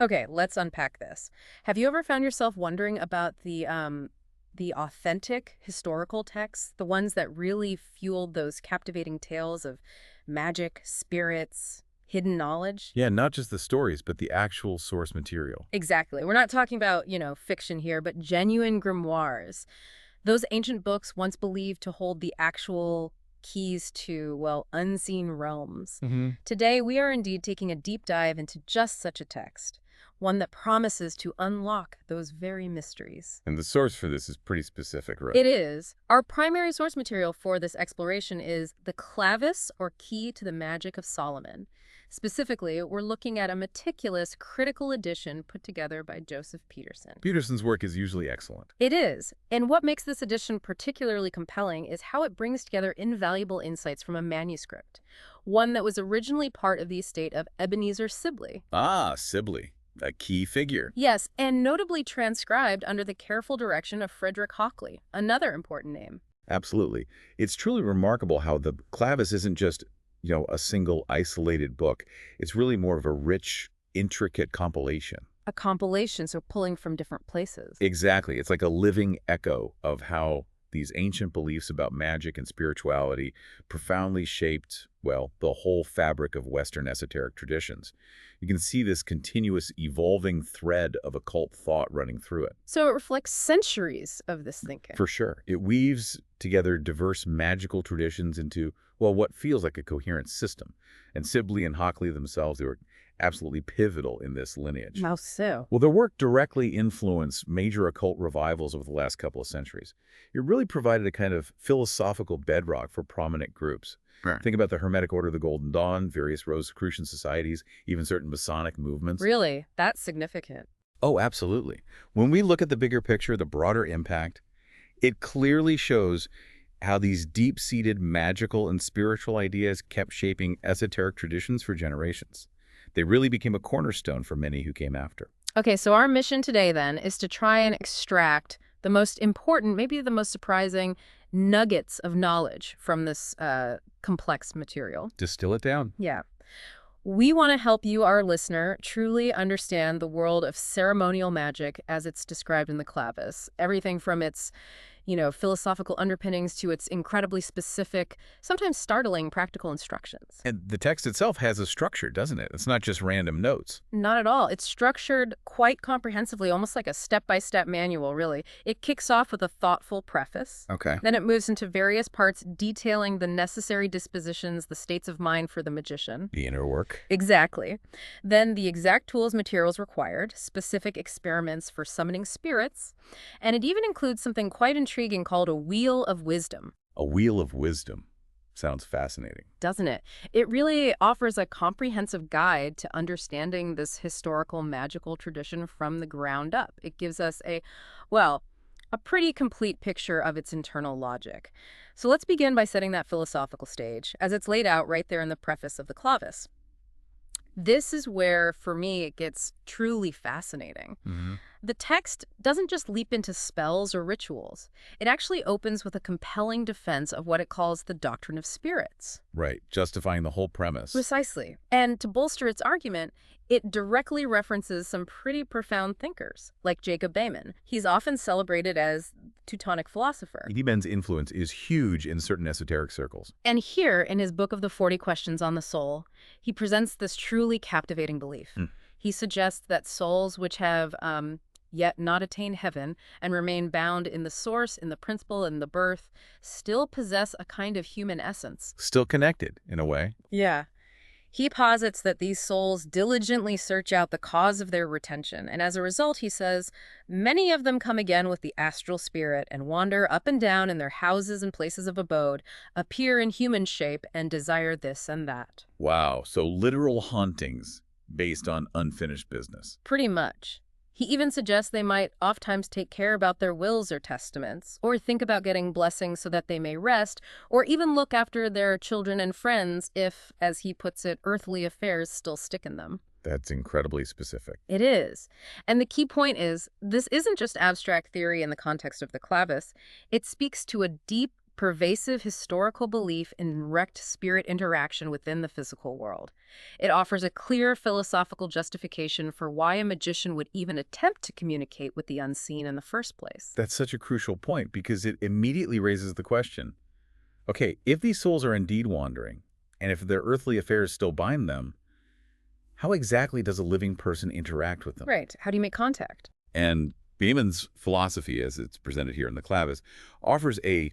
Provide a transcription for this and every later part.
Okay, let's unpack this. Have you ever found yourself wondering about the authentic historical texts, the ones that really fueled those captivating tales of magic, spirits, hidden knowledge? Yeah, not just the stories, but the actual source material. Exactly. We're not talking about, fiction here, but genuine grimoires. Those ancient books once believed to hold the actual keys to, well, unseen realms. hmm Today, we are indeed taking a deep dive into just such a text, one that promises to unlock those very mysteries. And the source for this is pretty specific, right? It is. Our primary source material for this exploration is the Clavis, or Key to the Magic of Solomon. Specifically, we're looking at a meticulous, critical edition put together by Joseph Peterson. Peterson's work is usually excellent. It is. And what makes this edition particularly compelling is how it brings together invaluable insights from a manuscript, one that was originally part of the estate of Ebenezer Sibley. Ah, Sibley, a key figure. Yes, and notably transcribed under the careful direction of Frederick Hockley, another important name. Absolutely. It's truly remarkable how the Clavis isn't just, a single isolated book. It's really more of a rich, intricate compilation. A compilation, so pulling from different places. Exactly. It's like a living echo of how these ancient beliefs about magic and spirituality profoundly shaped, well, the whole fabric of Western esoteric traditions. You can see this continuous evolving thread of occult thought running through it. So it reflects centuries of this thinking. For sure. It weaves together diverse magical traditions into, well, what feels like a coherent system. And Sibley and Hockley themselves, they were absolutely pivotal in this lineage. How so? Well, their work directly influenced major occult revivals over the last couple of centuries. It really provided a kind of philosophical bedrock for prominent groups. Right. Think about the Hermetic Order of the Golden Dawn, various Rosicrucian societies, even certain Masonic movements. Really? That's significant. Oh, absolutely. When we look at the bigger picture, the broader impact, it clearly shows how these deep-seated magical and spiritual ideas kept shaping esoteric traditions for generations. They really became a cornerstone for many who came after. Okay, so our mission today then is to try and extract the most important, maybe the most surprising nuggets of knowledge from this complex material. Distill it down. Yeah. We want to help you, our listener, truly understand the world of ceremonial magic as it's described in the Clavis. Everything from its, philosophical underpinnings to its incredibly specific, sometimes startling practical instructions. And the text itself has a structure, doesn't it? It's not just random notes. Not at all. It's structured quite comprehensively, almost like a step-by-step manual, really. It kicks off with a thoughtful preface. Okay. Then it moves into various parts detailing the necessary dispositions, the states of mind for the magician. The inner work. Exactly. Then the exact tools, materials required, specific experiments for summoning spirits, and it even includes something quite intriguing called a Wheel of Wisdom. A wheel of wisdom. Sounds fascinating. Doesn't it? It really offers a comprehensive guide to understanding this historical magical tradition from the ground up. It gives us a pretty complete picture of its internal logic. So let's begin by setting that philosophical stage, as it's laid out right there in the preface of the Clavis. This is where, for me, it gets truly fascinating. The text doesn't just leap into spells or rituals. It actually opens with a compelling defense of what it calls the doctrine of spirits. Right, justifying the whole premise. Precisely. And to bolster its argument, it directly references some pretty profound thinkers, like Jacob Behmen. He's often celebrated as Teutonic philosopher. Bemen's influence is huge in certain esoteric circles. And here, in his book of the 40 Questions on the Soul, he presents this truly captivating belief. He suggests that souls which have yet not attained heaven and remain bound in the source, in the principle, in the birth, still possess a kind of human essence. Still connected, in a way. Yeah. He posits that these souls diligently search out the cause of their retention, and as a result, he says, many of them come again with the astral spirit and wander up and down in their houses and places of abode, appear in human shape, and desire this and that. Wow, so literal hauntings based on unfinished business. Pretty much. He even suggests they might oftentimes take care about their wills or testaments, or think about getting blessings so that they may rest, or even look after their children and friends if, as he puts it, earthly affairs still stick in them. That's incredibly specific. It is. And the key point is, this isn't just abstract theory in the context of the Clavis. It speaks to a deep, pervasive historical belief in direct spirit interaction within the physical world. It offers a clear philosophical justification for why a magician would even attempt to communicate with the unseen in the first place. That's such a crucial point because it immediately raises the question, okay, if these souls are indeed wandering, and if their earthly affairs still bind them, how exactly does a living person interact with them? Right. How do you make contact? And Beeman's philosophy, as it's presented here in the Clavis, offers a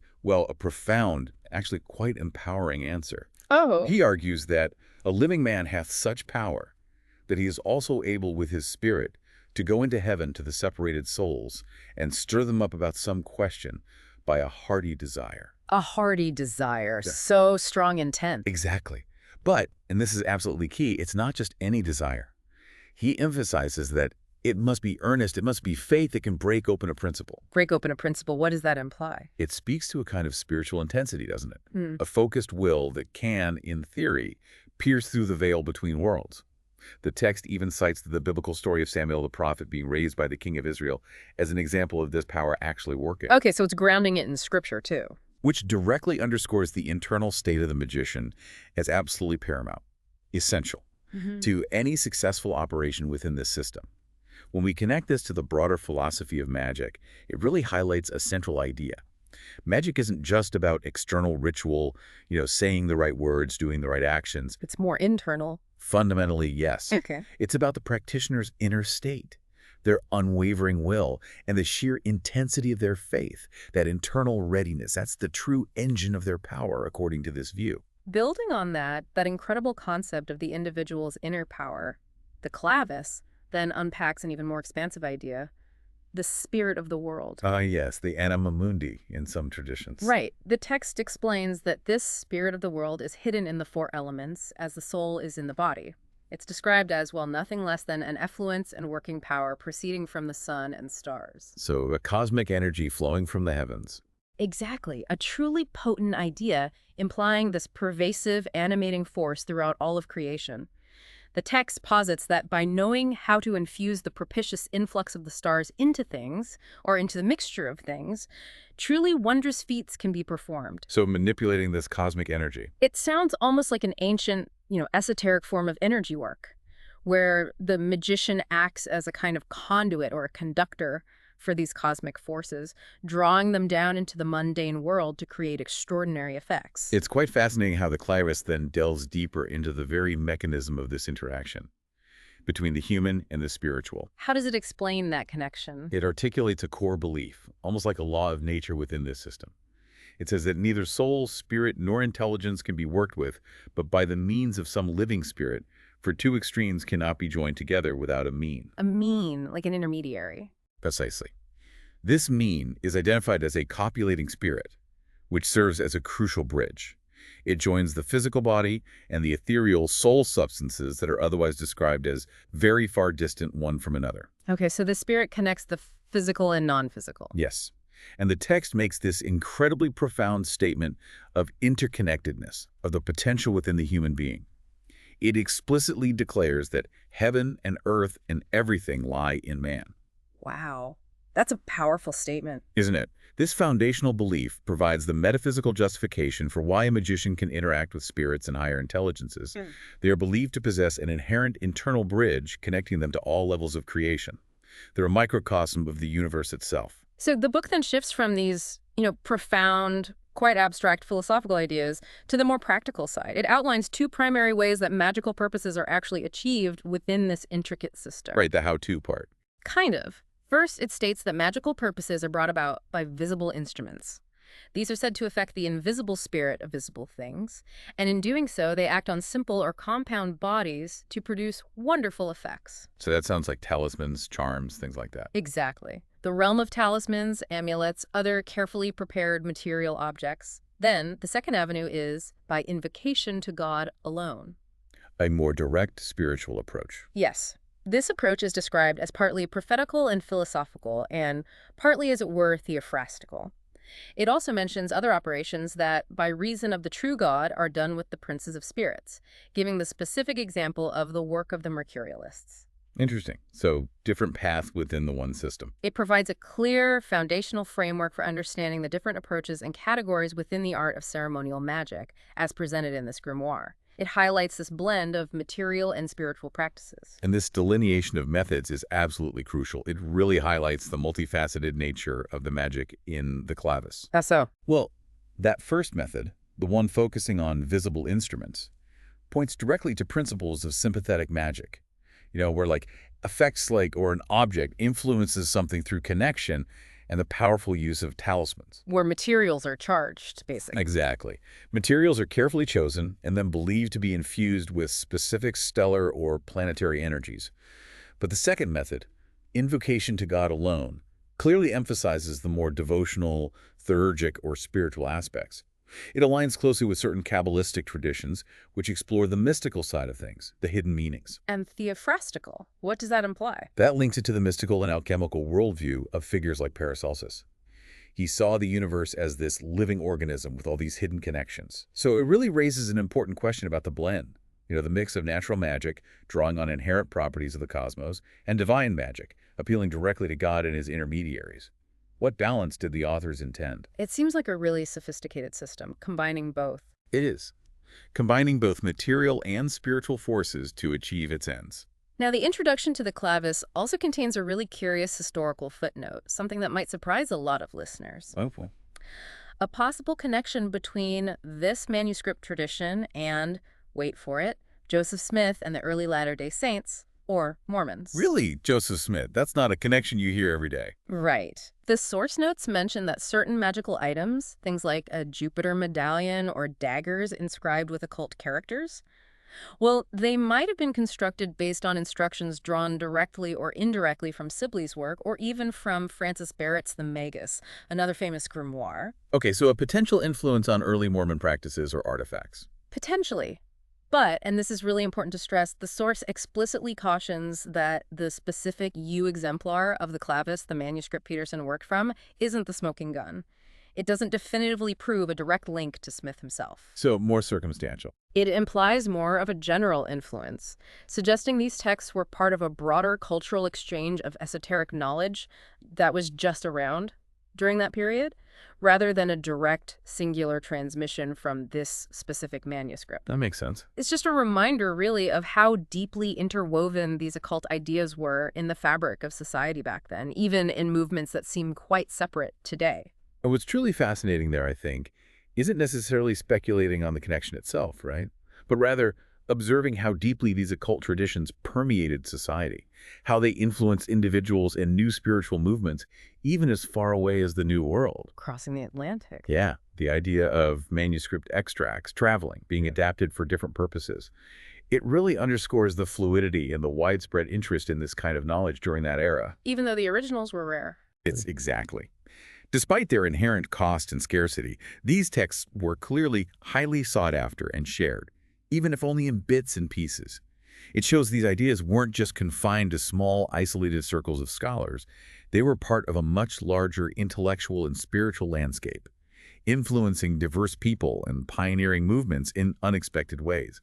profound, actually quite empowering answer. Oh. He argues that a living man hath such power that he is also able with his spirit to go into heaven to the separated souls and stir them up about some question by a hearty desire. A hearty desire, Yeah. so strong intent. Exactly. But, and this is absolutely key, it's not just any desire. He emphasizes that it must be earnest, it must be faith that can break open a principle. Break open a principle. What does that imply? It speaks to a kind of spiritual intensity, doesn't it? Hmm. A focused will that can, in theory, pierce through the veil between worlds. The text even cites the biblical story of Samuel the prophet being raised by the king of Israel as an example of this power actually working. Okay, so it's grounding it in scripture, too. Which directly underscores the internal state of the magician as absolutely paramount, essential, to any successful operation within this system. When we connect this to the broader philosophy of magic, it really highlights a central idea. Magic isn't just about external ritual, saying the right words, doing the right actions. It's more internal. Fundamentally, yes. Okay. It's about the practitioner's inner state, their unwavering will, and the sheer intensity of their faith, that internal readiness. That's the true engine of their power, according to this view. Building on that incredible concept of the individual's inner power, the Clavis then unpacks an even more expansive idea, the spirit of the world. Yes, the anima mundi in some traditions. Right. The text explains that this spirit of the world is hidden in the four elements, as the soul is in the body. It's described as, well, nothing less than an effluence and working power proceeding from the sun and stars. So a cosmic energy flowing from the heavens. Exactly. A truly potent idea implying this pervasive, animating force throughout all of creation. The text posits that by knowing how to infuse the propitious influx of the stars into things, or into the mixture of things, truly wondrous feats can be performed. So manipulating this cosmic energy. It sounds almost like an ancient, esoteric form of energy work, where the magician acts as a kind of conduit or a conductor for these cosmic forces, drawing them down into the mundane world to create extraordinary effects. It's quite fascinating how the Clavis then delves deeper into the very mechanism of this interaction between the human and the spiritual. How does it explain that connection? It articulates a core belief, almost like a law of nature within this system. It says that neither soul, spirit, nor intelligence can be worked with, but by the means of some living spirit, for two extremes cannot be joined together without a mean. A mean, like an intermediary. Precisely. This mean is identified as a copulating spirit, which serves as a crucial bridge. It joins the physical body and the ethereal soul substances that are otherwise described as very far distant one from another. Okay, so the spirit connects the physical and non-physical. Yes. And the text makes this incredibly profound statement of interconnectedness, of the potential within the human being. It explicitly declares that heaven and earth and everything lie in man. Wow. That's a powerful statement. Isn't it? This foundational belief provides the metaphysical justification for why a magician can interact with spirits and higher intelligences. They are believed to possess an inherent internal bridge connecting them to all levels of creation. They're a microcosm of the universe itself. So the book then shifts from these, profound, quite abstract philosophical ideas to the more practical side. It outlines two primary ways that magical purposes are actually achieved within this intricate system. Right, the how-to part. Kind of. First, it states that magical purposes are brought about by visible instruments. These are said to affect the invisible spirit of visible things, and in doing so, they act on simple or compound bodies to produce wonderful effects. So that sounds like talismans, charms, things like that. Exactly. The realm of talismans, amulets, other carefully prepared material objects. Then, the second avenue is by invocation to God alone. A more direct spiritual approach. Yes. This approach is described as partly prophetical and philosophical, and partly, as it were, theophrastic. It also mentions other operations that, by reason of the true God, are done with the princes of spirits, giving the specific example of the work of the Mercurialists. Interesting. So different path within the one system. It provides a clear foundational framework for understanding the different approaches and categories within the art of ceremonial magic, as presented in this grimoire. It highlights this blend of material and spiritual practices. And this delineation of methods is absolutely crucial. It really highlights the multifaceted nature of the magic in the clavis. How so? Well, that first method, the one focusing on visible instruments, points directly to principles of sympathetic magic. Where effects or an object influences something through connection and the powerful use of talismans. Where materials are charged, basically. Exactly. Materials are carefully chosen and then believed to be infused with specific stellar or planetary energies. But the second method, invocation to God alone, clearly emphasizes the more devotional, theurgic, or spiritual aspects. It aligns closely with certain Kabbalistic traditions, which explore the mystical side of things, the hidden meanings. And theophrastic. What does that imply? That links it to the mystical and alchemical worldview of figures like Paracelsus. He saw the universe as this living organism with all these hidden connections. So it really raises an important question about the blend. The mix of natural magic, drawing on inherent properties of the cosmos, and divine magic, appealing directly to God and his intermediaries. What balance did the authors intend? It seems like a really sophisticated system, combining both. It is, combining both material and spiritual forces to achieve its ends. Now, the introduction to the clavis also contains a really curious historical footnote, something that might surprise a lot of listeners. Oh, boy. A possible connection between this manuscript tradition and, wait for it, Joseph Smith and the early Latter-day Saints, or Mormons. Really, Joseph Smith? That's not a connection you hear every day. Right. The source notes mention that certain magical items, things like a Jupiter medallion or daggers inscribed with occult characters, well, they might have been constructed based on instructions drawn directly or indirectly from Sibley's work, or even from Francis Barrett's The Magus, another famous grimoire. Okay, so a potential influence on early Mormon practices or artifacts. Potentially. But, and this is really important to stress, the source explicitly cautions that the specific U exemplar of the clavis the manuscript Peterson worked from isn't the smoking gun. It doesn't definitively prove a direct link to Smith himself. So more circumstantial. It implies more of a general influence, suggesting these texts were part of a broader cultural exchange of esoteric knowledge that was just around during that period, rather than a direct, singular transmission from this specific manuscript. That makes sense. It's just a reminder, really, of how deeply interwoven these occult ideas were in the fabric of society back then, even in movements that seem quite separate today. And what's truly fascinating there, I think, isn't necessarily speculating on the connection itself, right? But rather observing how deeply these occult traditions permeated society, how they influenced individuals and new spiritual movements, even as far away as the New World. Crossing the Atlantic. Yeah, the idea of manuscript extracts, traveling, being adapted for different purposes. It really underscores the fluidity and the widespread interest in this kind of knowledge during that era. Even though the originals were rare. It's exactly. Despite their inherent cost and scarcity, these texts were clearly highly sought after and shared, even if only in bits and pieces. It shows these ideas weren't just confined to small, isolated circles of scholars. They were part of a much larger intellectual and spiritual landscape, influencing diverse people and pioneering movements in unexpected ways.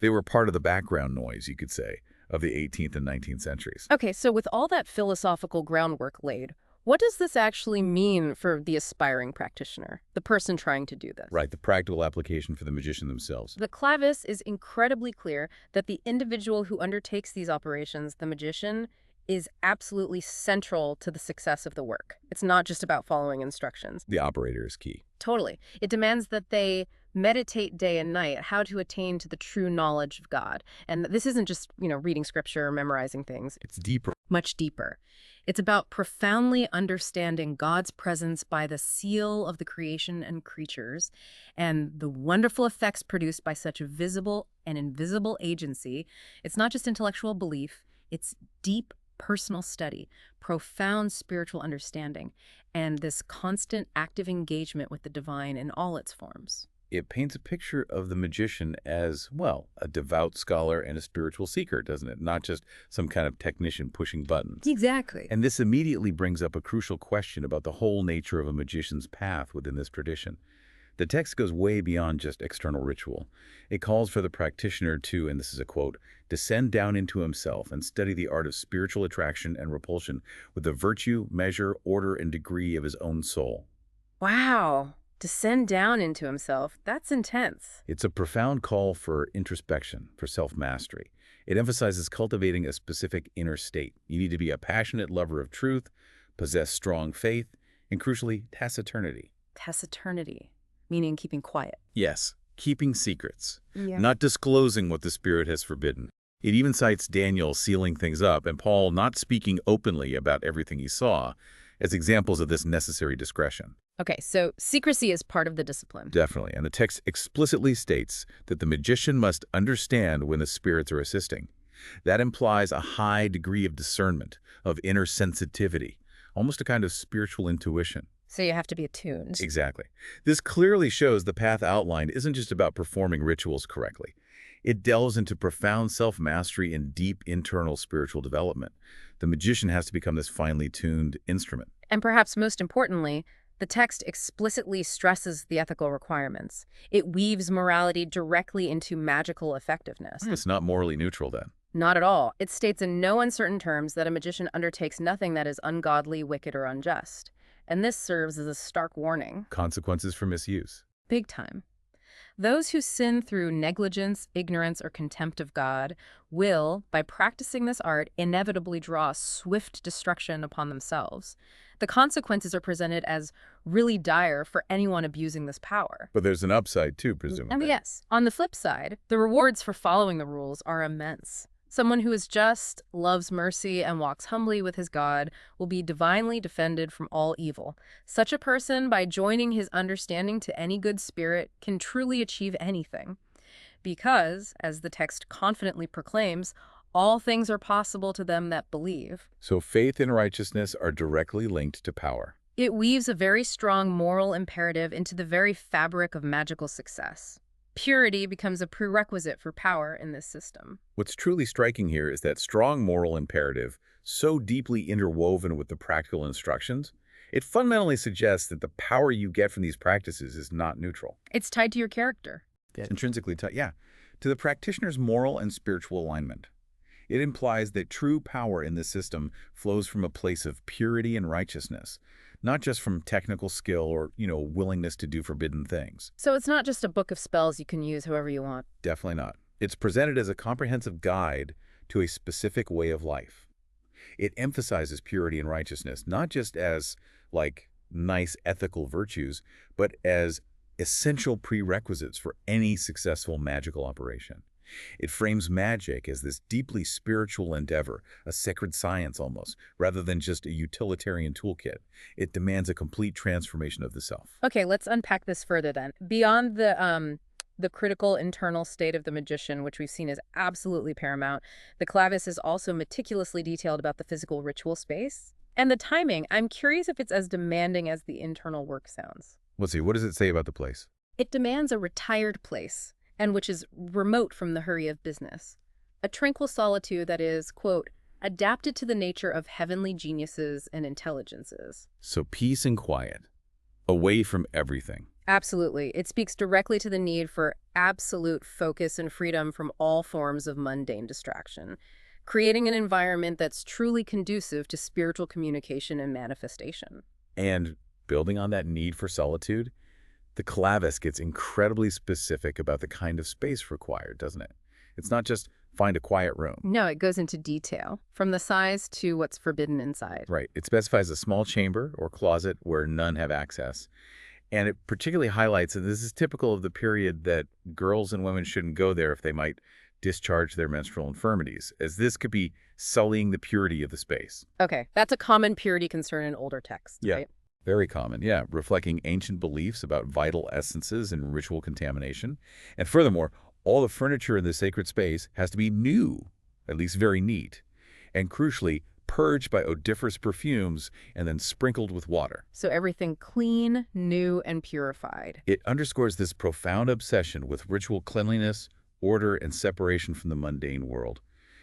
They were part of the background noise, you could say, of the 18th and 19th centuries. Okay, so with all that philosophical groundwork laid, what does this actually mean for the aspiring practitioner, the person trying to do this? Right, the practical application for the magician themselves. The clavis is incredibly clear that the individual who undertakes these operations, the magician, is absolutely central to the success of the work. It's not just about following instructions. The operator is key. Totally. It demands that they meditate day and night how to attain to the true knowledge of God. And this isn't just, reading scripture or memorizing things. It's deeper. Much deeper. It's about profoundly understanding God's presence by the seal of the creation and creatures and the wonderful effects produced by such a visible and invisible agency. It's not just intellectual belief, it's deep personal study, profound spiritual understanding, and this constant active engagement with the divine in all its forms. It paints a picture of the magician as, well, a devout scholar and a spiritual seeker, doesn't it? Not just some kind of technician pushing buttons. Exactly. And this immediately brings up a crucial question about the whole nature of a magician's path within this tradition. The text goes way beyond just external ritual. It calls for the practitioner to, and this is a quote, descend down into himself and study the art of spiritual attraction and repulsion with the virtue, measure, order, and degree of his own soul. Wow. Descend down into himself. That's intense. It's a profound call for introspection, for self-mastery. It emphasizes cultivating a specific inner state. You need to be a passionate lover of truth, possess strong faith, and crucially, taciturnity. Taciturnity, meaning keeping quiet. Yes, keeping secrets, Yeah. not disclosing what the Spirit has forbidden. It even cites Daniel sealing things up and Paul not speaking openly about everything he saw as examples of this necessary discretion. Okay, so secrecy is part of the discipline. Definitely, and the text explicitly states that the magician must understand when the spirits are assisting. That implies a high degree of discernment, of inner sensitivity, almost a kind of spiritual intuition. So you have to be attuned. Exactly. This clearly shows the path outlined isn't just about performing rituals correctly. It delves into profound self-mastery and deep internal spiritual development. The magician has to become this finely tuned instrument. And perhaps most importantly, the text explicitly stresses the ethical requirements. It weaves morality directly into magical effectiveness. It's not morally neutral then. Not at all. It states in no uncertain terms that a magician undertakes nothing that is ungodly, wicked, or unjust. And this serves as a stark warning. Consequences for misuse. Big time. Those who sin through negligence, ignorance, or contempt of God will, by practicing this art, inevitably draw swift destruction upon themselves. The consequences are presented as really dire for anyone abusing this power. But there's an upside too, presumably. And yes, on the flip side, the rewards for following the rules are immense. Someone who is just, loves mercy, and walks humbly with his God will be divinely defended from all evil. Such a person, by joining his understanding to any good spirit, can truly achieve anything. Because, as the text confidently proclaims, all things are possible to them that believe. So faith and righteousness are directly linked to power. It weaves a very strong moral imperative into the very fabric of magical success. Purity becomes a prerequisite for power in this system. What's truly striking here is that strong moral imperative, so deeply interwoven with the practical instructions, it fundamentally suggests that the power you get from these practices is not neutral. It's tied to your character. It's intrinsically tied, to the practitioner's moral and spiritual alignment. It implies that true power in this system flows from a place of purity and righteousness, not just from technical skill or, willingness to do forbidden things. So it's not just a book of spells you can use however you want. Definitely not. It's presented as a comprehensive guide to a specific way of life. It emphasizes purity and righteousness, not just as, nice ethical virtues, but as essential prerequisites for any successful magical operation. It frames magic as this deeply spiritual endeavor, a sacred science almost, rather than just a utilitarian toolkit. It demands a complete transformation of the self. Okay, let's unpack this further then. Beyond the critical internal state of the magician, which we've seen is absolutely paramount, the Clavis is also meticulously detailed about the physical ritual space. And the timing, I'm curious if it's as demanding as the internal work sounds. Let's see, what does it say about the place? It demands a retired place, and which is remote from the hurry of business. A tranquil solitude that is, quote, adapted to the nature of heavenly geniuses and intelligences. So peace and quiet, away from everything. Absolutely. It speaks directly to the need for absolute focus and freedom from all forms of mundane distraction, creating an environment that's truly conducive to spiritual communication and manifestation. And building on that need for solitude, the Clavis gets incredibly specific about the kind of space required, doesn't it? It's not just find a quiet room. No, it goes into detail, from the size to what's forbidden inside. Right. It specifies a small chamber or closet where none have access. And it particularly highlights, and this is typical of the period, that girls and women shouldn't go there if they might discharge their menstrual infirmities, as this could be sullying the purity of the space. Okay, that's a common purity concern in older texts, right? Very common, reflecting ancient beliefs about vital essences and ritual contamination. And furthermore, all the furniture in the sacred space has to be new, at least very neat, and crucially, purged by odoriferous perfumes and then sprinkled with water. So everything clean, new, and purified. It underscores this profound obsession with ritual cleanliness, order, and separation from the mundane world,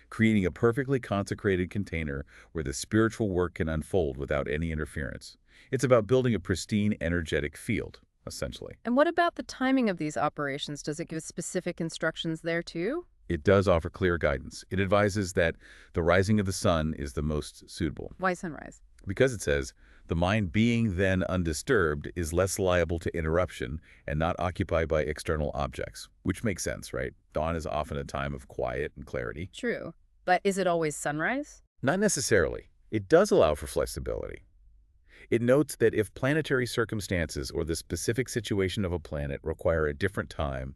creating a perfectly consecrated container where the spiritual work can unfold without any interference. It's about building a pristine, energetic field. essentially. And what about the timing of these operations? Does it give specific instructions there too? It does offer clear guidance. It advises that the rising of the sun is the most suitable. Why sunrise? Because it says, the mind being then undisturbed is less liable to interruption and not occupied by external objects, which makes sense, right? Dawn is often a time of quiet and clarity. True. But is it always sunrise? Not necessarily. It does allow for flexibility. It notes that if planetary circumstances or the specific situation of a planet require a different time,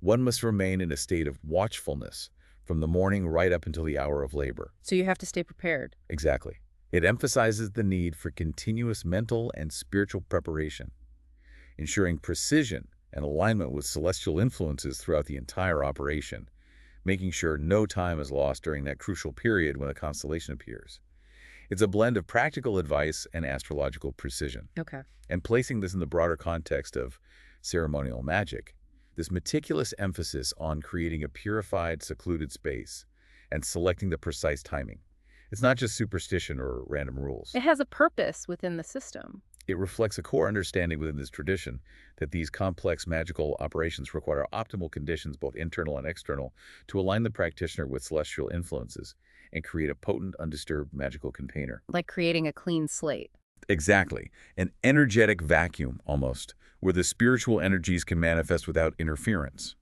one must remain in a state of watchfulness from the morning right up until the hour of labor. So you have to stay prepared. Exactly. It emphasizes the need for continuous mental and spiritual preparation, ensuring precision and alignment with celestial influences throughout the entire operation, making sure no time is lost during that crucial period when a constellation appears. It's a blend of practical advice and astrological precision. Okay. And placing this in the broader context of ceremonial magic, this meticulous emphasis on creating a purified, secluded space and selecting the precise timing. It's not just superstition or random rules. It has a purpose within the system. It reflects a core understanding within this tradition that these complex magical operations require optimal conditions, both internal and external, to align the practitioner with celestial influences and create a potent, undisturbed magical container. Like creating a clean slate. Exactly. An energetic vacuum, almost, where the spiritual energies can manifest without interference.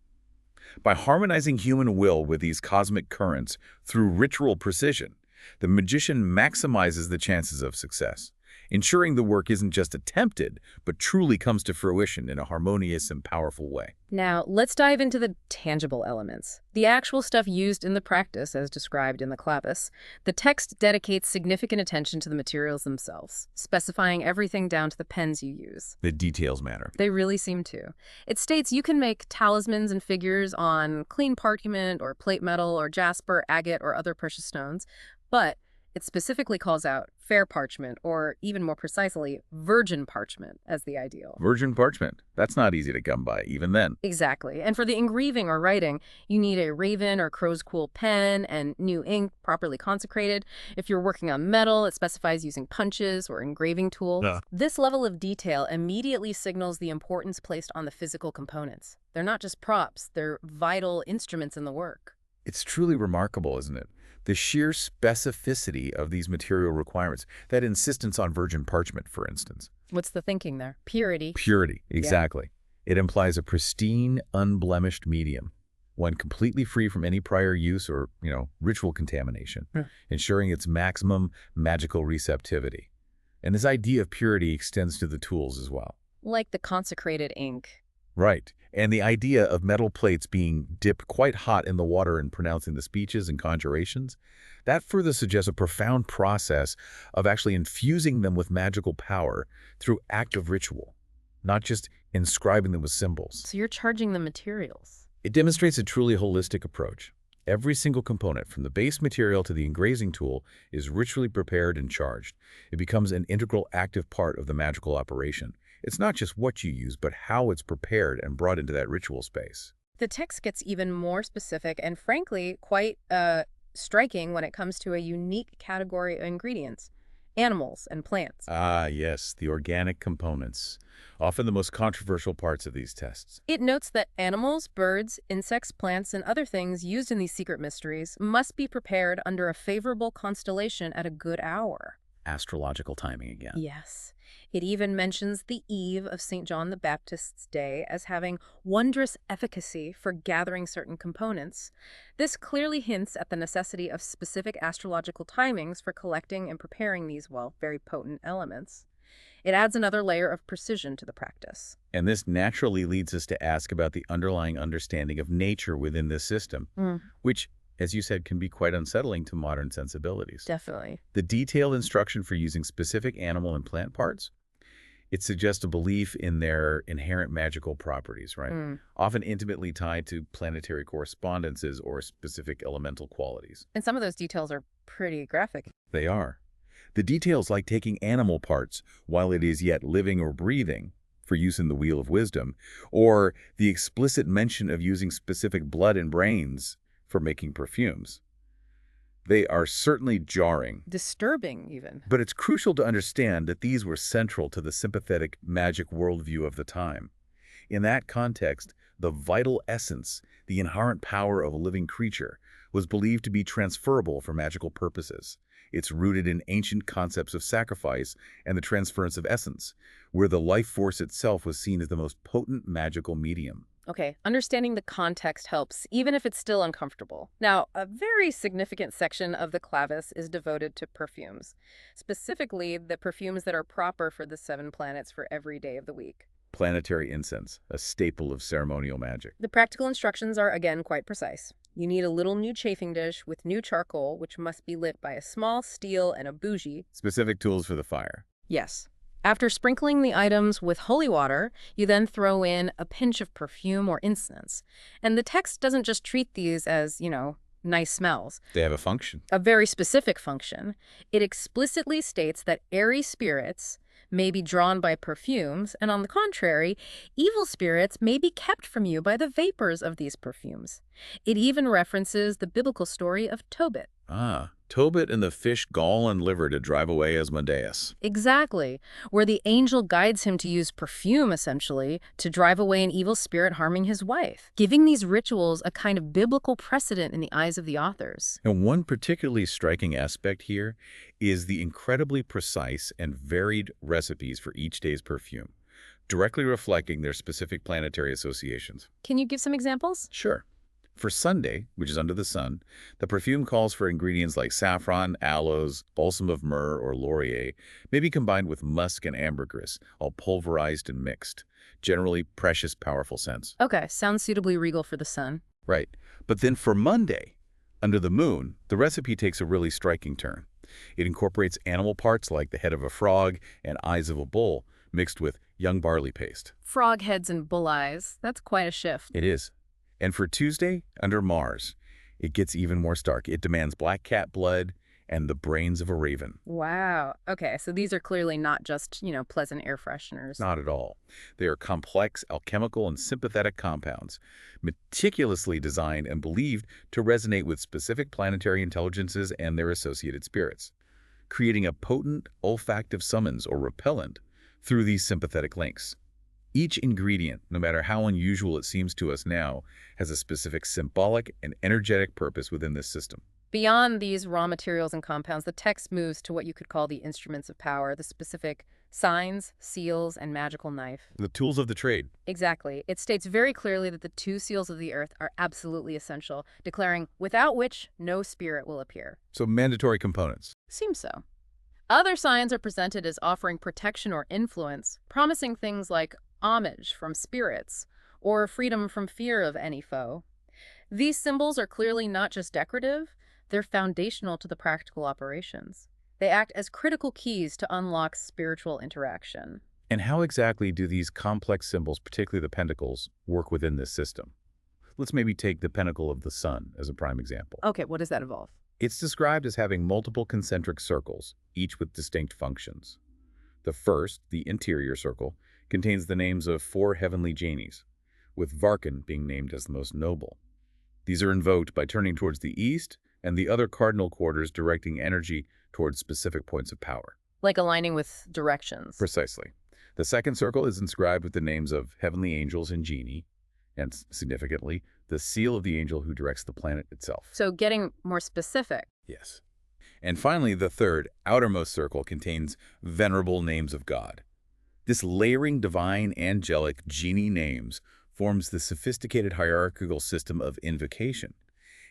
By harmonizing human will with these cosmic currents through ritual precision, the magician maximizes the chances of success, ensuring the work isn't just attempted, but truly comes to fruition in a harmonious and powerful way. Now, let's dive into the tangible elements. The actual stuff used in the practice, as described in the Clavis. The text dedicates significant attention to the materials themselves, specifying everything down to the pens you use. The details matter. They really seem to. It states you can make talismans and figures on clean parchment or plate metal or jasper, agate, or other precious stones, but it specifically calls out fair parchment, or even more precisely, virgin parchment, as the ideal. Virgin parchment. That's not easy to come by, even then. Exactly. And for the engraving or writing, you need a raven or crow's quill pen and new ink properly consecrated. If you're working on metal, it specifies using punches or engraving tools. Yeah. This level of detail immediately signals the importance placed on the physical components. They're not just props, they're vital instruments in the work. It's truly remarkable, isn't it? The sheer specificity of these material requirements, that insistence on virgin parchment, for instance. What's the thinking there? Purity. Purity, exactly. Yeah. It implies a pristine, unblemished medium, one completely free from any prior use or, ritual contamination, ensuring its maximum magical receptivity. And this idea of purity extends to the tools as well. Like the consecrated ink. Right. And the idea of metal plates being dipped quite hot in the water and pronouncing the speeches and conjurations, that further suggests a profound process of actually infusing them with magical power through active ritual, not just inscribing them with symbols. So you're charging the materials. It demonstrates a truly holistic approach. Every single component, from the base material to the engraving tool, is ritually prepared and charged. It becomes an integral active part of the magical operation. It's not just what you use, but how it's prepared and brought into that ritual space. The text gets even more specific and, frankly, quite striking when it comes to a unique category of ingredients: animals and plants. Ah, yes, the organic components, often the most controversial parts of these tests. It notes that animals, birds, insects, plants, and other things used in these secret mysteries must be prepared under a favorable constellation at a good hour. Astrological timing again. Yes. It even mentions the eve of St. John the Baptist's day as having wondrous efficacy for gathering certain components. This clearly hints at the necessity of specific astrological timings for collecting and preparing these, very potent elements. It adds another layer of precision to the practice. And this naturally leads us to ask about the underlying understanding of nature within this system, which, as you said, can be quite unsettling to modern sensibilities. Definitely. The detailed instruction for using specific animal and plant parts, it suggests a belief in their inherent magical properties, right? Often intimately tied to planetary correspondences or specific elemental qualities. And some of those details are pretty graphic. They are. The details, like taking animal parts while it is yet living or breathing for use in the Wheel of Wisdom, or the explicit mention of using specific blood and brains for making perfumes. They are certainly jarring, Disturbing, even. but it's crucial to understand that these were central to the sympathetic magic worldview of the time. In that context, the vital essence, the inherent power of a living creature, was believed to be transferable for magical purposes. It's rooted in ancient concepts of sacrifice and the transference of essence, where the life force itself was seen as the most potent magical medium. Okay, understanding the context helps, even if it's still uncomfortable. Now, a very significant section of the Clavis is devoted to perfumes, specifically the perfumes that are proper for the 7 planets for every day of the week. Planetary incense, a staple of ceremonial magic. The practical instructions are, again, quite precise. You need a little new chafing dish with new charcoal, which must be lit by a small steel and a bougie. Specific tools for the fire. Yes. After sprinkling the items with holy water, you then throw in a pinch of perfume or incense. And the text doesn't just treat these as, nice smells. They have a function. A very specific function. It explicitly states that airy spirits may be drawn by perfumes, and on the contrary, evil spirits may be kept from you by the vapors of these perfumes. It even references the biblical story of Tobit. Ah, Tobit and the fish gall and liver to drive away Asmodeus. Exactly, where the angel guides him to use perfume, essentially, to drive away an evil spirit harming his wife, giving these rituals a kind of biblical precedent in the eyes of the authors. And one particularly striking aspect here is the incredibly precise and varied recipes for each day's perfume, directly reflecting their specific planetary associations. Can you give some examples? Sure. For Sunday, which is under the sun, the perfume calls for ingredients like saffron, aloes, balsam of myrrh, or laurier, maybe combined with musk and ambergris, all pulverized and mixed. Generally precious, powerful scents. Okay, sounds suitably regal for the sun. Right. But then for Monday, under the moon, the recipe takes a really striking turn. It incorporates animal parts like the head of a frog and eyes of a bull, mixed with young barley paste. Frog heads and bull eyes. That's quite a shift. It is. And for Tuesday, under Mars, it gets even more stark. It demands black cat blood and the brains of a raven. Wow. Okay, so these are clearly not just, pleasant air fresheners. Not at all. They are complex alchemical and sympathetic compounds, meticulously designed and believed to resonate with specific planetary intelligences and their associated spirits, creating a potent olfactive summons or repellent through these sympathetic links. Each ingredient, no matter how unusual it seems to us now, has a specific symbolic and energetic purpose within this system. Beyond these raw materials and compounds, the text moves to what you could call the instruments of power, the specific signs, seals, and magical knife. The tools of the trade. Exactly. It states very clearly that the 2 seals of the earth are absolutely essential, declaring, without which no spirit will appear. So mandatory components. Seems so. Other signs are presented as offering protection or influence, promising things like homage from spirits or freedom from fear of any foe. These symbols are clearly not just decorative, they're foundational to the practical operations. They act as critical keys to unlock spiritual interaction. And how exactly do these complex symbols, particularly the pentacles, work within this system? Let's maybe take the pentacle of the sun as a prime example. Okay, what does that involve? It's described as having multiple concentric circles, each with distinct functions. The first, the interior circle, contains the names of 4 heavenly genies, with Varkan being named as the most noble. These are invoked by turning towards the east and the other cardinal quarters directing energy towards specific points of power. Like aligning with directions. Precisely. The second circle is inscribed with the names of heavenly angels and genii, and significantly, the seal of the angel who directs the planet itself. So getting more specific. Yes. And finally, the third, outermost circle contains venerable names of God. This layering divine, angelic, genie names forms the sophisticated hierarchical system of invocation.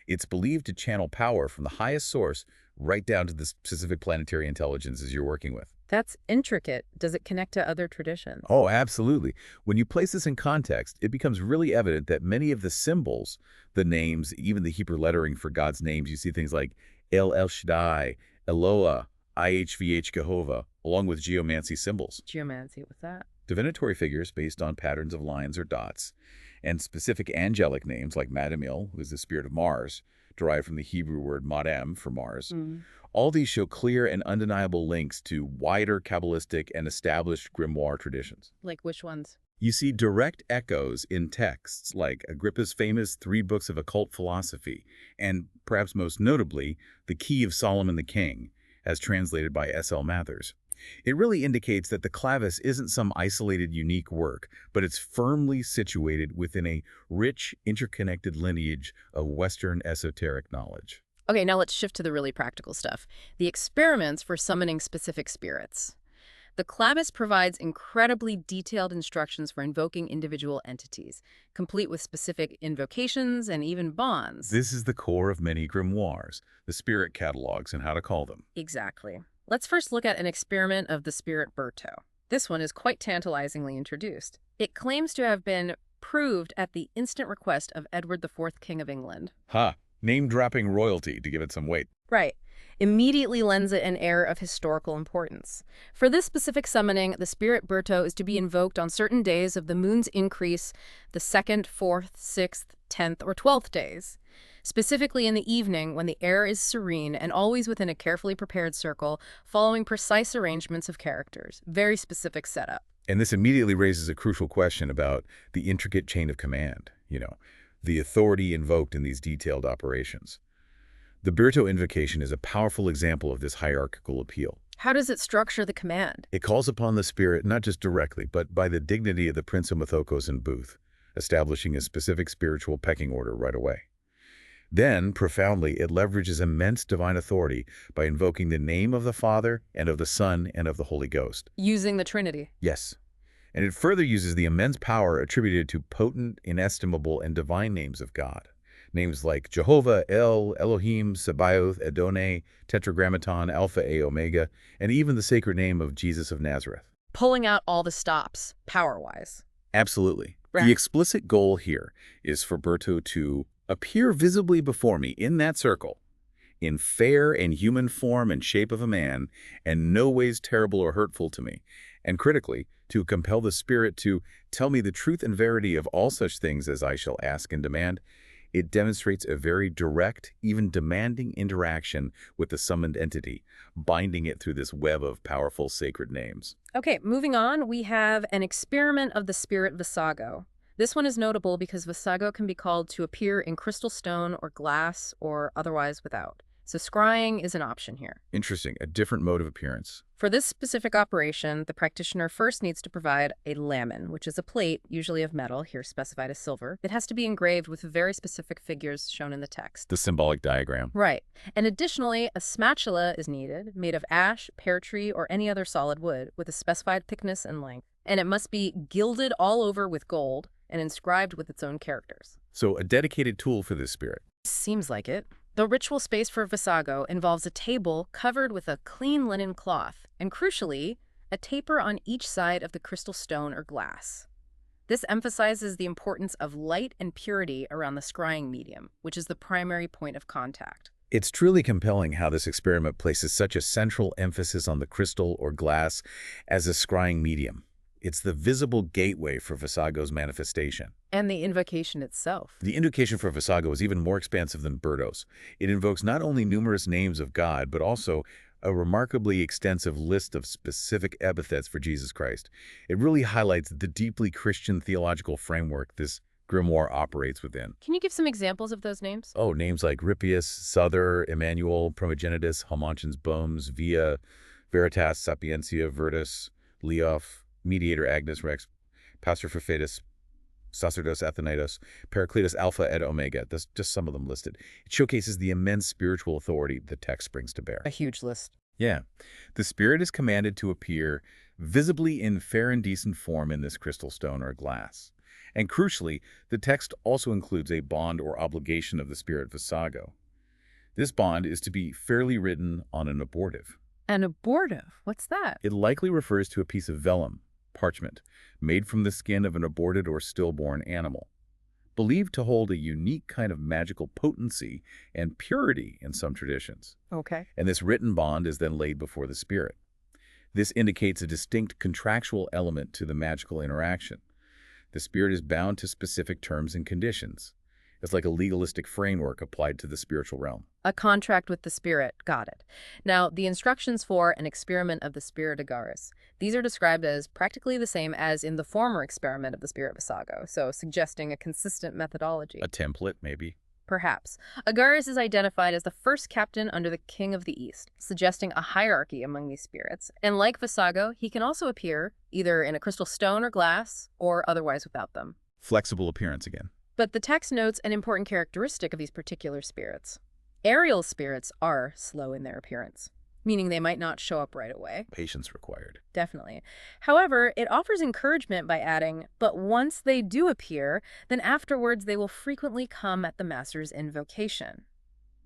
It's believed to channel power from the highest source right down to the specific planetary intelligences you're working with. That's intricate. Does it connect to other traditions? Oh, absolutely. When you place this in context, it becomes really evident that many of the symbols, the names, even the Hebrew lettering for God's names, you see things like El Shaddai, Eloah, IHVH Jehovah, along with geomancy symbols. Geomancy, what's that? Divinatory figures based on patterns of lines or dots, and specific angelic names like Madamil, who is the spirit of Mars, derived from the Hebrew word Madam for Mars. All these show clear and undeniable links to wider Kabbalistic and established grimoire traditions. Like which ones? You see direct echoes in texts like Agrippa's famous Three Books of Occult Philosophy, and perhaps most notably, The Key of Solomon the King, as translated by S.L. Mathers. It really indicates that the Clavis isn't some isolated, unique work, but it's firmly situated within a rich, interconnected lineage of Western esoteric knowledge. Okay, now let's shift to the really practical stuff. The experiments for summoning specific spirits. The Clavis provides incredibly detailed instructions for invoking individual entities, complete with specific invocations and even bonds. This is the core of many grimoires, the spirit catalogs and how to call them. Exactly. Let's first look at an experiment of the spirit Berto. This one is quite tantalizingly introduced. It claims to have been proved at the instant request of Edward IV, King of England. Ha! Name-dropping royalty to give it some weight. Right. Immediately lends it an air of historical importance. For this specific summoning, the spirit Berto is to be invoked on certain days of the moon's increase, the 2nd, 4th, 6th, 10th, or 12th days. Specifically in the evening when the air is serene and always within a carefully prepared circle, following precise arrangements of characters. Very specific setup. And this immediately raises a crucial question about the intricate chain of command, the authority invoked in these detailed operations. The Berto invocation is a powerful example of this hierarchical appeal. How does it structure the command? It calls upon the spirit not just directly, but by the dignity of the Prince of Mythokos and Booth, establishing a specific spiritual pecking order right away. Then, profoundly, it leverages immense divine authority by invoking the name of the Father and of the Son and of the Holy Ghost. Using the Trinity. Yes. And it further uses the immense power attributed to potent, inestimable, and divine names of God. Names like Jehovah, El, Elohim, Sabaoth, Adonai, Tetragrammaton, Alpha, A, Omega, and even the sacred name of Jesus of Nazareth. Pulling out all the stops, power-wise. Absolutely. Right. The explicit goal here is for Berto to appear visibly before me in that circle, in fair and human form and shape of a man, and no ways terrible or hurtful to me, and critically, to compel the Spirit to tell me the truth and verity of all such things as I shall ask and demand. It demonstrates a very direct, even demanding interaction with the summoned entity, binding it through this web of powerful sacred names. Okay, moving on, we have an experiment of the spirit Visago. This one is notable because Visago can be called to appear in crystal stone or glass or otherwise without. So scrying is an option here. Interesting, a different mode of appearance. For this specific operation, the practitioner first needs to provide a lamen, which is a plate, usually of metal, here specified as silver. It has to be engraved with very specific figures shown in the text. The symbolic diagram. Right. And additionally, a spatula is needed, made of ash, pear tree, or any other solid wood, with a specified thickness and length. And it must be gilded all over with gold and inscribed with its own characters. So a dedicated tool for this spirit. Seems like it. The ritual space for Visago involves a table covered with a clean linen cloth, and crucially, a taper on each side of the crystal stone or glass. This emphasizes the importance of light and purity around the scrying medium, which is the primary point of contact. It's truly compelling how this experiment places such a central emphasis on the crystal or glass as a scrying medium. It's the visible gateway for Visago's manifestation. And the invocation itself. The invocation for Visago is even more expansive than Berto's. It invokes not only numerous names of God, but also a remarkably extensive list of specific epithets for Jesus Christ. It really highlights the deeply Christian theological framework this grimoire operates within. Can you give some examples of those names? Oh, names like Rippius, Souther, Emmanuel, Primogenitus, Homontians, Bomes, Via, Veritas, Sapientia, Virtus, Leof, Mediator Agnes Rex, Pastor Fefetus, Sacerdos Athenidos, Paracletus Alpha et Omega. That's just some of them listed. It showcases the immense spiritual authority the text brings to bear. A huge list. Yeah. The Spirit is commanded to appear visibly in fair and decent form in this crystal stone or glass. And crucially, the text also includes a bond or obligation of the Spirit Visago. This bond is to be fairly written on an abortive. An abortive? What's that? It likely refers to a piece of vellum, parchment, made from the skin of an aborted or stillborn animal, believed to hold a unique kind of magical potency and purity in some traditions. Okay. And this written bond is then laid before the Spirit. This indicates a distinct contractual element to the magical interaction. The Spirit is bound to specific terms and conditions. It's like a legalistic framework applied to the spiritual realm. A contract with the spirit. Got it. Now, the instructions for an experiment of the spirit Agaris. These are described as practically the same as in the former experiment of the spirit Visago, so suggesting a consistent methodology. A template, maybe? Perhaps. Agaris is identified as the first captain under the King of the East, suggesting a hierarchy among these spirits. And like Visago, he can also appear either in a crystal stone or glass, or otherwise without them. Flexible appearance again. But the text notes an important characteristic of these particular spirits. Aerial spirits are slow in their appearance, meaning they might not show up right away. Patience required. Definitely. However, it offers encouragement by adding, but once they do appear, then afterwards they will frequently come at the master's invocation.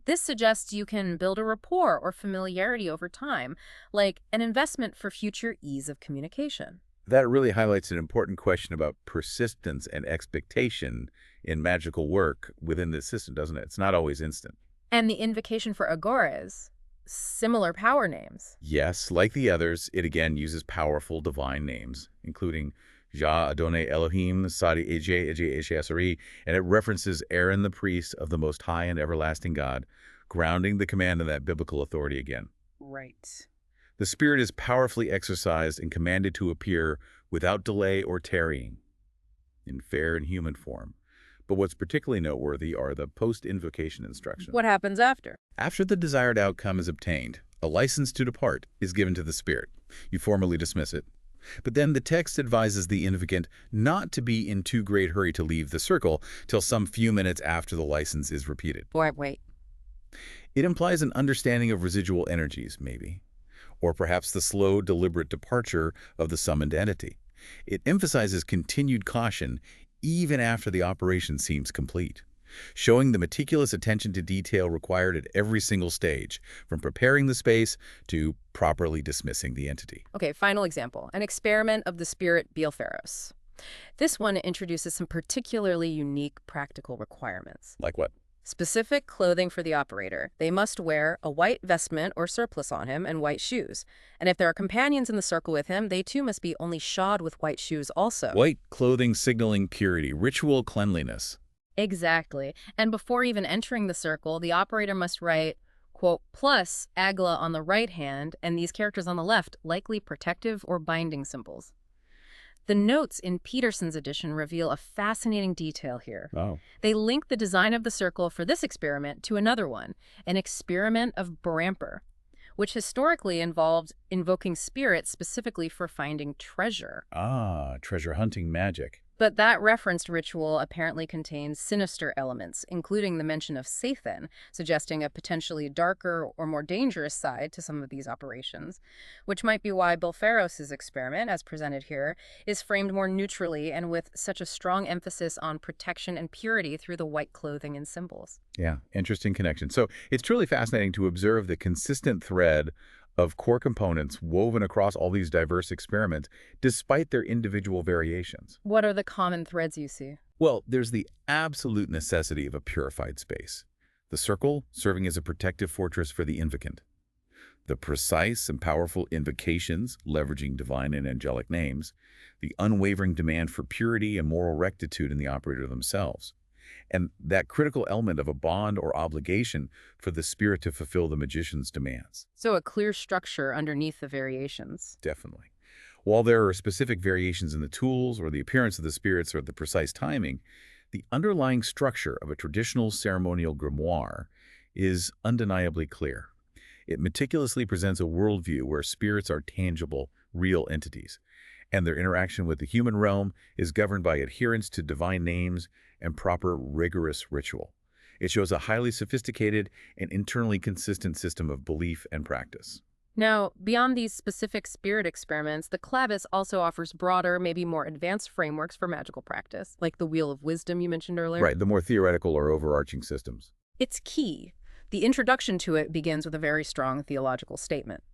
This suggests you can build a rapport or familiarity over time, like an investment for future ease of communication. That really highlights an important question about persistence and expectation in magical work within this system, doesn't it? It's not always instant. And the invocation for Agores, similar power names. Yes, like the others, it again uses powerful divine names, including Jah, Adonai, Elohim, Sadi, Ej, Asari, and it references Aaron the priest of the Most High and Everlasting God, grounding the command in that biblical authority again. Right. The spirit is powerfully exercised and commanded to appear without delay or tarrying, in fair and human form. But what's particularly noteworthy are the post-invocation instructions. What happens after? After the desired outcome is obtained, a license to depart is given to the spirit. You formally dismiss it. But then the text advises the invocant not to be in too great hurry to leave the circle till some few minutes after the license is repeated. Boy, wait. It implies an understanding of residual energies, maybe, or perhaps the slow, deliberate departure of the summoned entity. It emphasizes continued caution even after the operation seems complete, showing the meticulous attention to detail required at every single stage, from preparing the space to properly dismissing the entity. Okay, final example. An experiment of the spirit Beelpharos. This one introduces some particularly unique practical requirements. Like what? Specific clothing for the operator. They must wear a white vestment or surplice on him and white shoes. And if there are companions in the circle with him, they too must be only shod with white shoes also. White clothing signaling purity, ritual cleanliness. Exactly. And before even entering the circle, the operator must write, quote, plus Agla on the right hand and these characters on the left, likely protective or binding symbols. The notes in Peterson's edition reveal a fascinating detail here. Oh. They link the design of the circle for this experiment to another one, an experiment of Baramper, which historically involved invoking spirits specifically for finding treasure. Ah, treasure hunting magic. But that referenced ritual apparently contains sinister elements, including the mention of Sathan, suggesting a potentially darker or more dangerous side to some of these operations, which might be why Beelpharos' experiment, as presented here, is framed more neutrally and with such a strong emphasis on protection and purity through the white clothing and symbols. Yeah, interesting connection. So it's truly fascinating to observe the consistent thread of core components woven across all these diverse experiments, despite their individual variations. What are the common threads you see? Well, there's the absolute necessity of a purified space. The circle serving as a protective fortress for the invocant. The precise and powerful invocations, leveraging divine and angelic names. The unwavering demand for purity and moral rectitude in the operator themselves. And that critical element of a bond or obligation for the spirit to fulfill the magician's demands. So a clear structure underneath the variations. Definitely. While there are specific variations in the tools or the appearance of the spirits or the precise timing, the underlying structure of a traditional ceremonial grimoire is undeniably clear. It meticulously presents a worldview where spirits are tangible, real entities, and their interaction with the human realm is governed by adherence to divine names and proper, rigorous ritual. It shows a highly sophisticated and internally consistent system of belief and practice. Now, beyond these specific spirit experiments, the Clavis also offers broader, maybe more advanced frameworks for magical practice, like the Wheel of Wisdom you mentioned earlier. Right, the more theoretical or overarching systems. It's key. The introduction to it begins with a very strong theological statement.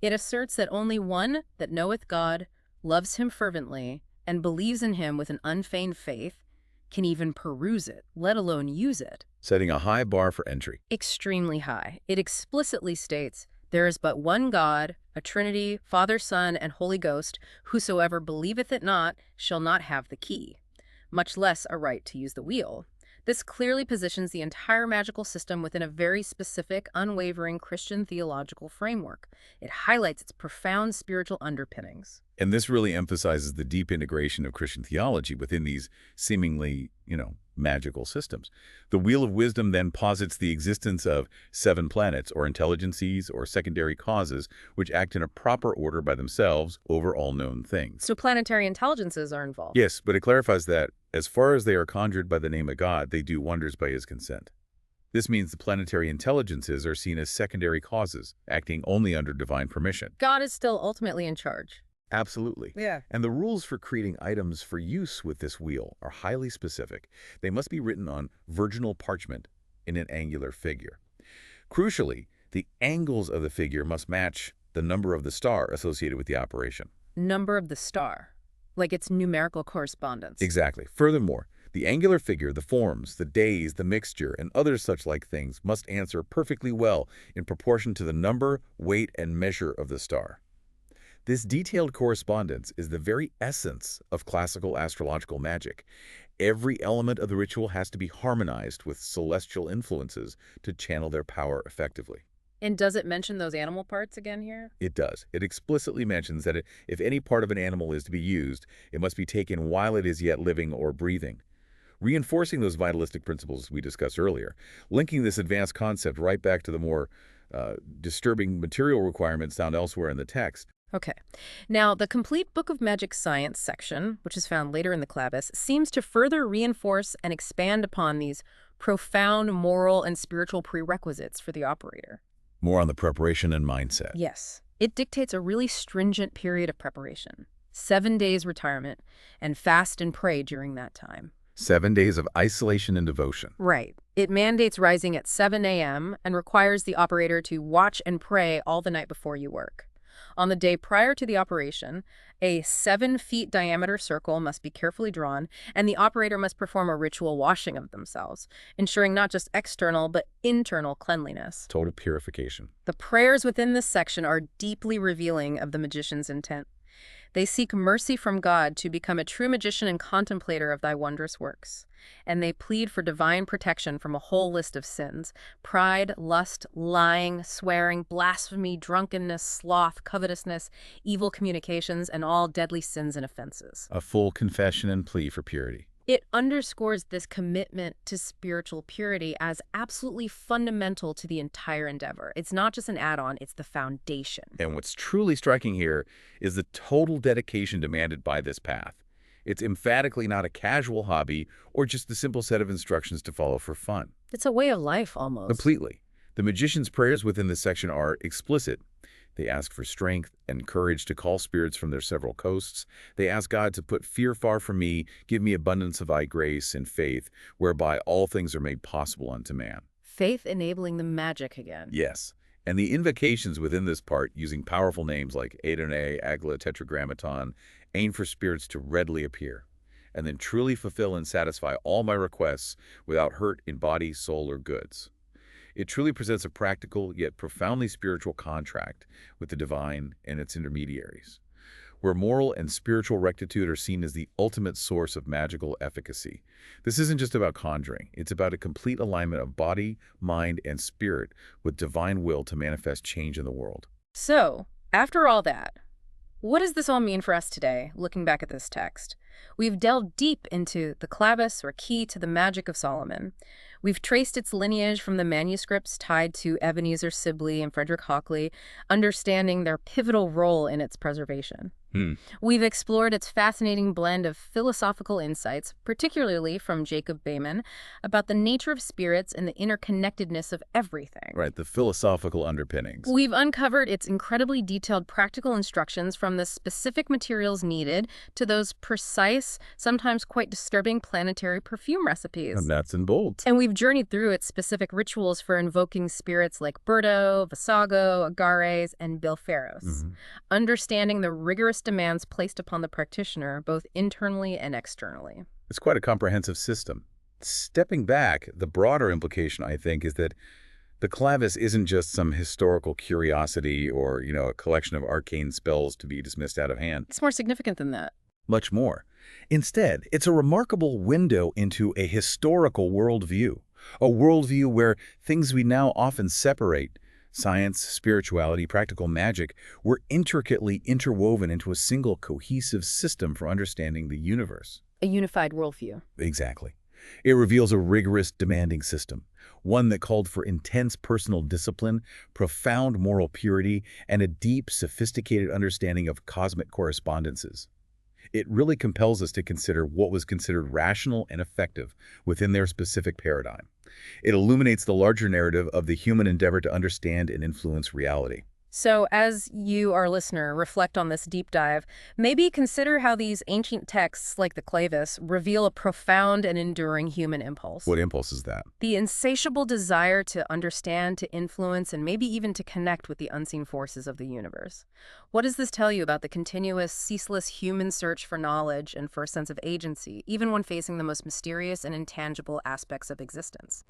It asserts that only one that knoweth God, loves him fervently, and believes in him with an unfeigned faith, can even peruse it, let alone use it. Setting a high bar for entry. Extremely high. It explicitly states, there is but one God, a Trinity, Father, Son, and Holy Ghost, whosoever believeth it not shall not have the key, much less a right to use the wheel. This clearly positions the entire magical system within a very specific, unwavering Christian theological framework. It highlights its profound spiritual underpinnings. And this really emphasizes the deep integration of Christian theology within these seemingly, magical systems. The Wheel of Wisdom then posits the existence of 7 planets or intelligences or secondary causes which act in a proper order by themselves over all known things. So planetary intelligences are involved. Yes, but it clarifies that as far as they are conjured by the name of God, they do wonders by his consent. This means the planetary intelligences are seen as secondary causes, acting only under divine permission. God is still ultimately in charge. Absolutely. Yeah. And the rules for creating items for use with this wheel are highly specific. They must be written on virginal parchment in an angular figure. Crucially, the angles of the figure must match the number of the star associated with the operation. Number of the star, like its numerical correspondence. Exactly. Furthermore, the angular figure, the forms, the days, the mixture, and other such like things must answer perfectly well in proportion to the number, weight, and measure of the star. This detailed correspondence is the very essence of classical astrological magic. Every element of the ritual has to be harmonized with celestial influences to channel their power effectively. And does it mention those animal parts again here? It does. It explicitly mentions that if any part of an animal is to be used, it must be taken while it is yet living or breathing, reinforcing those vitalistic principles we discussed earlier, linking this advanced concept right back to the more disturbing material requirements found elsewhere in the text. Okay. Now, the complete Book of Magic Science section, which is found later in the Clavis, seems to further reinforce and expand upon these profound moral and spiritual prerequisites for the operator. More on the preparation and mindset. Yes. It dictates a really stringent period of preparation, 7 days retirement, and fast and pray during that time. 7 days of isolation and devotion. Right. It mandates rising at 7 a.m. and requires the operator to watch and pray all the night before you work. On the day prior to the operation, a 7-foot diameter circle must be carefully drawn, and the operator must perform a ritual washing of themselves, ensuring not just external but internal cleanliness. Total purification. The prayers within this section are deeply revealing of the magician's intent. They seek mercy from God to become a true magician and contemplator of thy wondrous works. And they plead for divine protection from a whole list of sins: pride, lust, lying, swearing, blasphemy, drunkenness, sloth, covetousness, evil communications, and all deadly sins and offenses. A full confession and plea for purity. It underscores this commitment to spiritual purity as absolutely fundamental to the entire endeavor. It's not just an add-on, it's the foundation. And what's truly striking here is the total dedication demanded by this path. It's emphatically not a casual hobby or just a simple set of instructions to follow for fun. It's a way of life, almost. Completely. The magician's prayers within this section are explicit. They ask for strength and courage to call spirits from their several coasts. They ask God to put fear far from me, give me abundance of thy grace and faith, whereby all things are made possible unto man. Faith enabling the magic again. Yes. And the invocations within this part, using powerful names like Adonai, Agla, Tetragrammaton, aim for spirits to readily appear, and then truly fulfill and satisfy all my requests without hurt in body, soul, or goods. It truly presents a practical yet profoundly spiritual contract with the divine and its intermediaries, where moral and spiritual rectitude are seen as the ultimate source of magical efficacy. This isn't just about conjuring. It's about a complete alignment of body, mind, and spirit with divine will to manifest change in the world. So, after all that, what does this all mean for us today, looking back at this text? We've delved deep into the Clavis, or key to the magic of Solomon. We've traced its lineage from the manuscripts tied to Ebenezer Sibley and Frederick Hockley, understanding their pivotal role in its preservation. We've explored its fascinating blend of philosophical insights, particularly from Jacob Behmen, about the nature of spirits and the interconnectedness of everything. Right, the philosophical underpinnings. We've uncovered its incredibly detailed practical instructions, from the specific materials needed to those precise, sometimes quite disturbing planetary perfume recipes. And nuts and bolts. And we've journeyed through its specific rituals for invoking spirits like Birdo, Vasago, Agares, and Bilferos, understanding the rigorous demands placed upon the practitioner, both internally and externally. It's quite a comprehensive system. Stepping back, the broader implication, I think, is that the Clavis isn't just some historical curiosity or, a collection of arcane spells to be dismissed out of hand. It's more significant than that. Much more. Instead, it's a remarkable window into a historical worldview, a worldview where things we now often separate, science, spirituality, practical magic, were intricately interwoven into a single cohesive system for understanding the universe. A unified worldview. Exactly. It reveals a rigorous, demanding system, one that called for intense personal discipline, profound moral purity, and a deep, sophisticated understanding of cosmic correspondences. It really compels us to consider what was considered rational and effective within their specific paradigm. It illuminates the larger narrative of the human endeavor to understand and influence reality. So as you, our listener, reflect on this deep dive, maybe consider how these ancient texts, like the Clavis, reveal a profound and enduring human impulse. What impulse is that? The insatiable desire to understand, to influence, and maybe even to connect with the unseen forces of the universe. What does this tell you about the continuous, ceaseless human search for knowledge and for a sense of agency, even when facing the most mysterious and intangible aspects of existence?